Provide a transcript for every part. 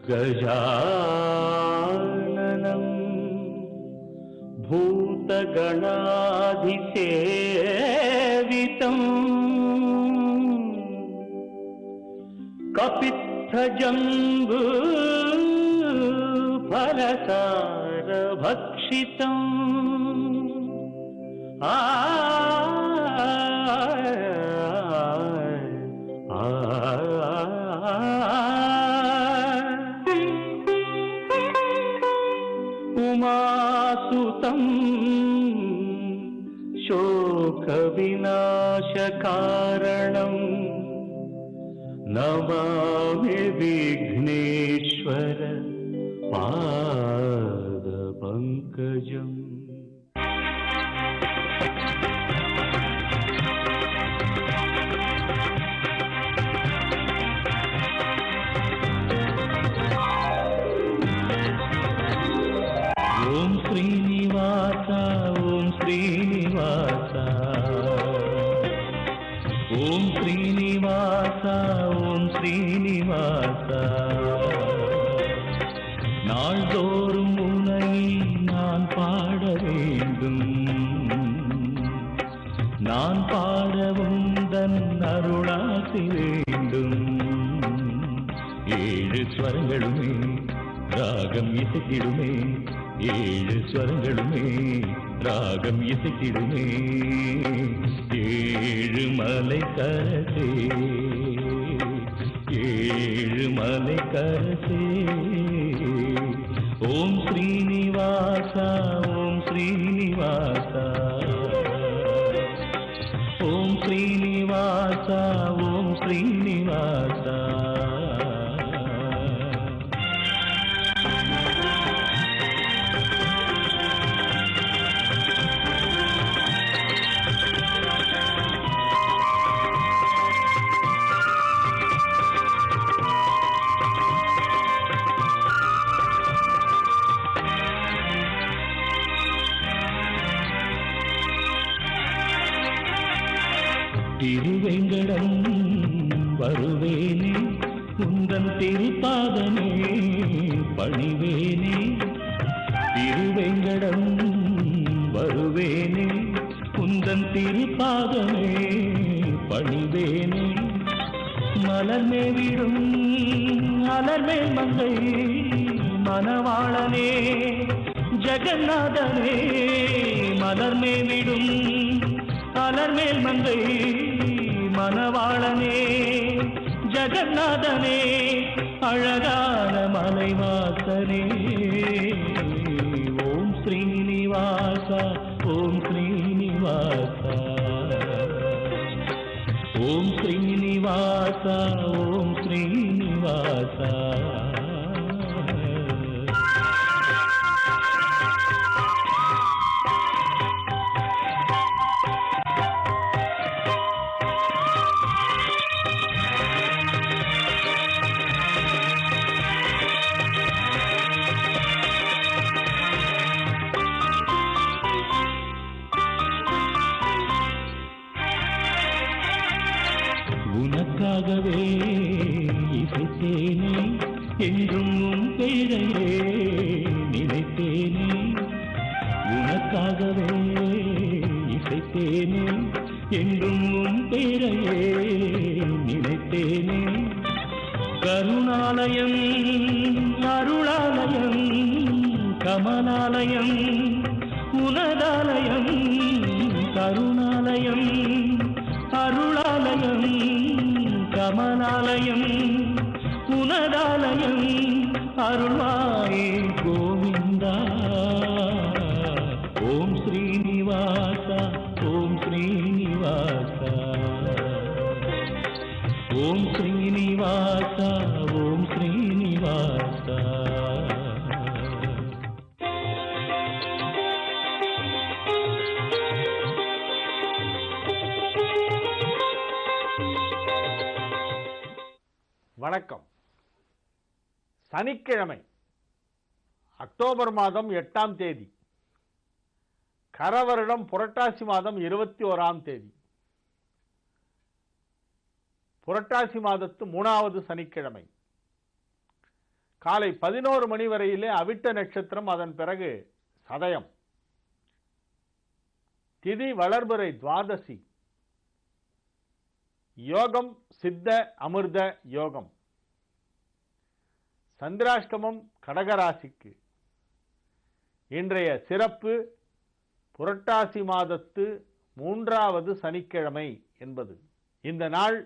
गजाननं भूतगणाधिसेवितं कपित्थजम्बूफलसारभक्षितम् उमासुतं शोकविनाशकारणं नमामि विघ्नेश्वर पादपङ्कजम्। ओम श्रीनिवास ओम श्रीनिवास ओम श्रीनिवास ओम श्रीनिवास நாள்தோறும் உன்னை நான் பாட வேண்டும் நான் பாடவும் தன் அருளாசி வேண்டும் ஏழு ஸ்வரங்களுமே ராகம் இசைத்திடுமே ஏழு ஸ்வரங்களுமே ராகம் இசைத்திடுமே ஏழு மலை கரசே ஏழு மலை கரசே ஓம் ஸ்ரீனிவாசா ஓம் ஸ்ரீனிவாசா ஓம் ஸ்ரீனிவாசா ஓம் ஸ்ரீனிவாசா திருவேங்கடம் வருவேனே உந்தன் திருப்பாதமே பணிவேனே திருவேங்கடம் வருவேனே உந்தன் திருப்பாதமே பணிவேனே மலர்மே விடும் அலர்மே மங்கை மணவாளனே ஜெகநாதனே மலர்மே விடும் அலர்மேல் மங்கை மணவாளனே ஜெகநாதனே அழகான மலைவாசனே ஓம் ஸ்ரீனிவாசா ஓம் ஸ்ரீனிவாசா ஓம் ஸ்ரீனிவாசா ஓம் ஸ்ரீனிவாசா உனக்காகவே இசைத்தேனே என்றும் உன் பேரையே நினைத்தேனே உனக்காகவே இசைத்தேனே என்றும் உன் பேரையே நினைத்தேனே கருணாலயம் அருளாலயம் கமலாலயம் உனதாலயம் கருணாலயம் அருளாலயம் கமலாலயம் உனதாலயம் அருள்வாயே கோவிந்தா ஓம் ஸ்ரீனிவாசா ஓம் ஸ்ரீனிவாசா ஓம் ஸ்ரீனிவாசா ஓம் ஸ்ரீனிவாசா வணக்கம். சனிக்கிழமை அக்டோபர் மாதம் 8ஆம் தேதி, கரவருடம் புரட்டாசி மாதம் 21ஆம் தேதி, புரட்டாசி மாதத்து 3வது சனிக்கிழமை. காலை 11 மணி வரையிலே அவிட்ட நட்சத்திரம், அதன் பிறகு சதயம். திதி வளர்பிறை துவாதசி. யோகம் சித்த அமிர்த யோகம். சந்திராஷ்டமம் கடகராசிக்கு. இன்றைய சிறப்பு புரட்டாசி மாதத்து 3வது சனிக்கிழமை என்பது. இந்த நாள்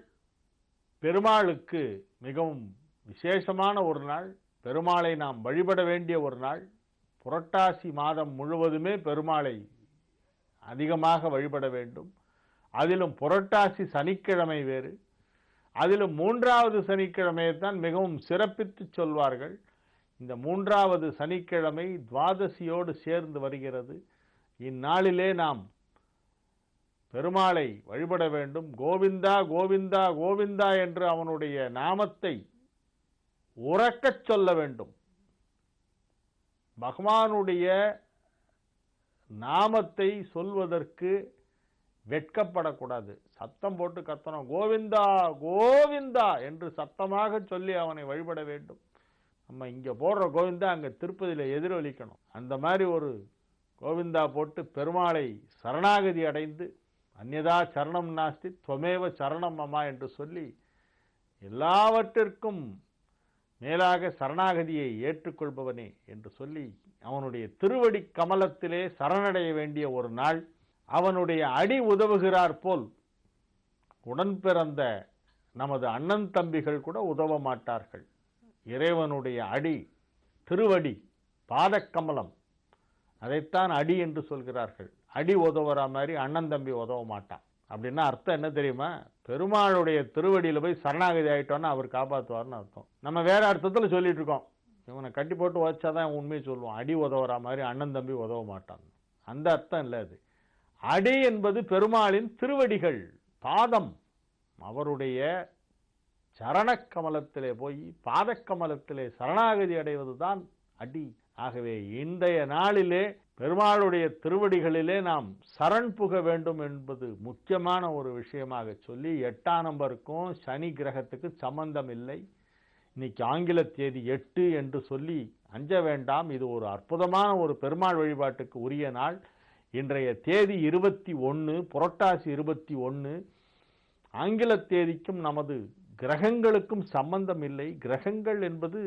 பெருமாளுக்கு மிகவும் விசேஷமான ஒரு நாள். பெருமாளை நாம் வழிபட வேண்டிய ஒரு நாள். புரட்டாசி மாதம் முழுவதுமே பெருமாளை அதிகமாக வழிபட வேண்டும். அதிலும் புரட்டாசி சனிக்கிழமை வேறு. அதிலும் 3வது சனிக்கிழமையை தான் மிகவும் சிறப்பித்து சொல்வார்கள். இந்த 3வது சனிக்கிழமை துவாதசியோடு சேர்ந்து வருகிறது. இந்நாளிலே நாம் பெருமாளை வழிபட வேண்டும். கோவிந்தா கோவிந்தா கோவிந்தா என்று அவனுடைய நாமத்தை உரக்கச் சொல்ல வேண்டும். பகவானுடைய நாமத்தை சொல்வதற்கு வெட்கப்படக்கூடாது. சத்தம் போட்டு கத்தணும். கோவிந்தா கோவிந்தா என்று சத்தமாக சொல்லி அவனை வழிபட வேண்டும். நம்ம இங்க போடுற கோவிந்தா அங்க திருப்பதியில எதிரொலிக்கணும். அந்த மாதிரி ஒரு கோவிந்தா போட்டு பெருமாளை சரணாகதி அடைந்து, அந்யதா சரணம் நாஸ்தி துவமேவ சரணம் மமா என்று சொல்லி, எல்லாவற்றிற்கும் மேலாக சரணாகதியை ஏற்றுக்கொள்பவனே என்று சொல்லி அவனுடைய திருவடி கமலத்திலே சரணடைய வேண்டிய ஒரு நாள். அவனுடைய அடி உதவுகிறார் போல் உடன் பிறந்த நமது அண்ணன் தம்பிகள் கூட உதவ மாட்டார்கள். இறைவனுடைய அடி, திருவடி, பாதக்கமலம், அதைத்தான் அடி என்று சொல்கிறார்கள். அடி உதவுற மாதிரி அண்ணன் தம்பி உதவ மாட்டான். அப்படின்னா அர்த்தம் என்ன தெரியுமா? பெருமாளுடைய திருவடியில் போய் சரணாகதி ஆகிட்டோன்னா அவர் காப்பாற்றுவார்னு அர்த்தம். நம்ம வேற அர்த்தத்தில் சொல்லிட்டு இருக்கோம். இவனை கட்டி போட்டு வச்சாதான் உண்மையை சொல்லுவான். அடி உதவுற மாதிரி அண்ணன் தம்பி உதவ மாட்டான். அந்த அர்த்தம் இல்லை அது. அடி என்பது பெருமாளின் திருவடிகள், பாதம். அவருடைய சரணக்கமலத்திலே போய் பாதக்கமலத்திலே சரணாகதி அடைவதுதான் அடி. ஆகவே இன்றைய நாளிலே பெருமாளுடைய திருவடிகளிலே நாம் சரண் புக வேண்டும் என்பது முக்கியமான ஒரு விஷயமாக சொல்லி, 8ஆம் நம்பருக்கும் சனி கிரகத்துக்கு சம்பந்தம் இல்லை. இன்னைக்கு ஆங்கில தேதி 8 என்று சொல்லி அஞ்ச வேண்டாம். இது ஒரு அற்புதமான ஒரு பெருமாள் வழிபாட்டுக்கு உரிய நாள். இன்றைய தேதி 21, புரட்டாசி 21. ஆங்கில தேதிக்கும் நமது கிரகங்களுக்கும் சம்பந்தம் இல்லை. கிரகங்கள் என்பது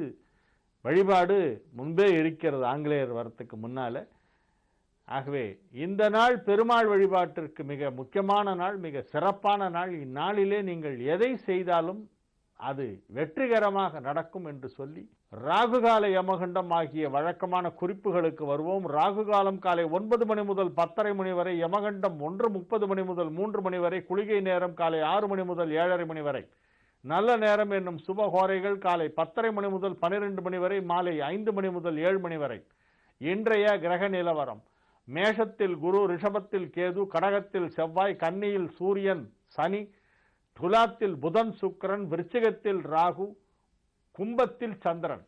வழிபாடு முன்பே இருக்கிறது ஆங்கிலேயர் வரத்துக்கு முன்னால. ஆகவே இந்த நாள் பெருமாள் வழிபாட்டிற்கு மிக முக்கியமான நாள், மிக சிறப்பான நாள். இந்நாளிலே நீங்கள் எதை செய்தாலும் அது வெற்றிகரமாக நடக்கும் என்று சொல்லி, ராகுகால யமகண்டம் ஆகிய வழக்கமான குறிப்புகளுக்கு வருவோம். ராகுகாலம் காலை 9 மணி முதல் 10:30 மணி வரை, யமகண்டம் 1:30 மணி முதல் 3 மணி வரை, குளிகை நேரம் காலை 6 மணி முதல் 7:30 மணி வரை, நல்ல நேரம் என்னும் சுபகோரைகள் காலை 10:30 மணி முதல் 12 மணி வரை, மாலை 5 மணி முதல் 7 மணி வரை. இன்றைய கிரக நிலவரம்: மேஷத்தில் குரு, ரிஷபத்தில் கேது, கடகத்தில் செவ்வாய், கன்னியில் சூரியன் சனி, துலாத்தில் புதன் சுக்கிரன், விருச்சிகத்தில் ராகு, கும்பத்தில் சந்திரன்.